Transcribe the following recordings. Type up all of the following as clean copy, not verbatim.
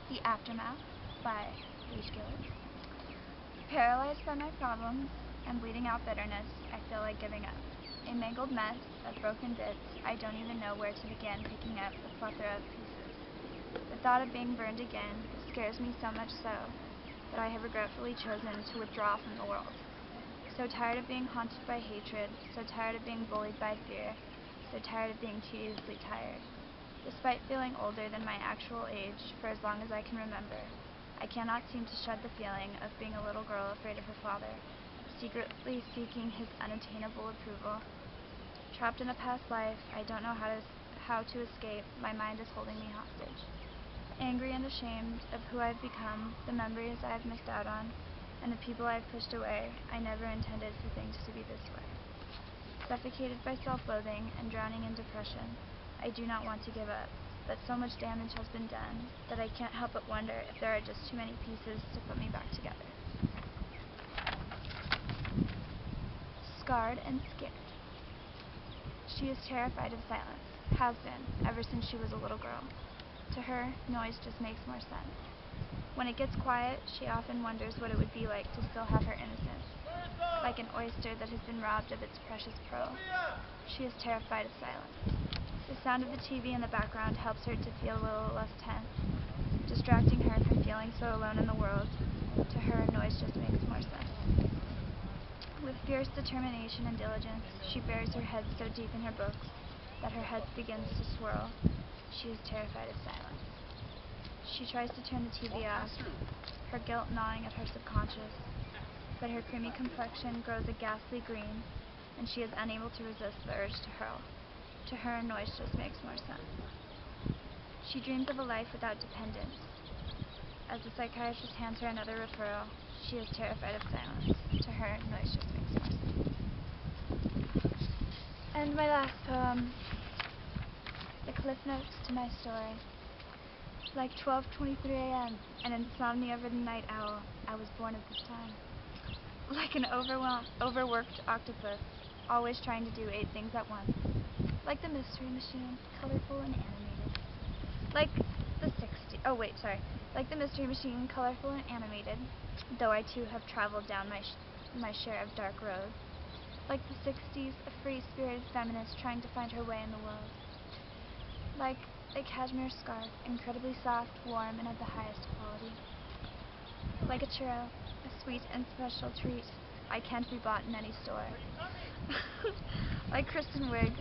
The Aftermath by Paige. Paralyzed by my problems and bleeding out bitterness, I feel like giving up. A mangled mess of broken bits, I don't even know where to begin picking up the plethora of pieces. The thought of being burned again scares me so much so that I have regretfully chosen to withdraw from the world. So tired of being haunted by hatred, so tired of being bullied by fear, so tired of being tediously tired. Despite feeling older than my actual age for as long as I can remember, I cannot seem to shed the feeling of being a little girl afraid of her father, secretly seeking his unattainable approval. Trapped in a past life, I don't know how to escape. My mind is holding me hostage. Angry and ashamed of who I've become, the memories I have missed out on, and the people I have pushed away, I never intended for things to be this way. Suffocated by self-loathing and drowning in depression, I do not want to give up, but so much damage has been done that I can't help but wonder if there are just too many pieces to put me back together. Scarred and scared. She is terrified of silence, has been, ever since she was a little girl. To her, noise just makes more sense. When it gets quiet, she often wonders what it would be like to still have her innocence, like an oyster that has been robbed of its precious pearl. She is terrified of silence. The sound of the TV in the background helps her to feel a little less tense, distracting her from feeling so alone in the world. To her, noise just makes more sense. With fierce determination and diligence, she buries her head so deep in her books that her head begins to swirl. She is terrified of silence. She tries to turn the TV off, her guilt gnawing at her subconscious, but her creamy complexion grows a ghastly green, and she is unable to resist the urge to hurl. To her, noise just makes more sense. She dreams of a life without dependence. As the psychiatrist hands her another referral, she is terrified of silence. To her, noise just makes more sense. And my last poem, the cliff notes to my story. Like 12:23 a.m., an insomnia-ridden night owl, I was born at this time. Like an overworked octopus, always trying to do 8 things at once. Like the Mystery Machine, colorful and animated. Like Like the Mystery Machine, colorful and animated, though I too have traveled down my share of dark roads. Like the 60s, a free-spirited feminist trying to find her way in the world. Like a cashmere scarf, incredibly soft, warm, and of the highest quality. Like a churro, a sweet and special treat I can't be bought in any store. Like Kristen Wiig,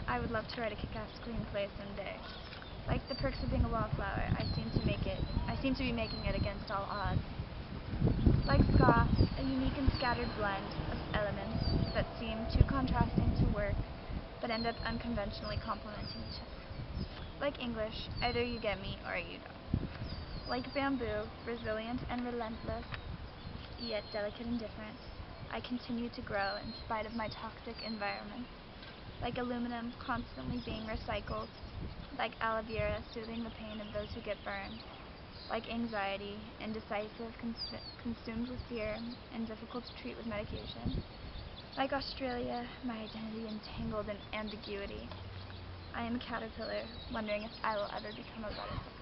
I would love to write a kick-ass screenplay someday. Like the perks of being a wallflower, I seem to be making it against all odds. Like ska, a unique and scattered blend of elements that seem too contrasting to work, but end up unconventionally complementing each other. Like English, either you get me or you don't. Like bamboo, resilient and relentless, yet delicate and different, I continue to grow in spite of my toxic environment. Like aluminum, constantly being recycled. Like aloe vera, soothing the pain of those who get burned. Like anxiety, indecisive, consumed with fear, and difficult to treat with medication. Like Australia, my identity entangled in ambiguity. I am a caterpillar, wondering if I will ever become a butterfly.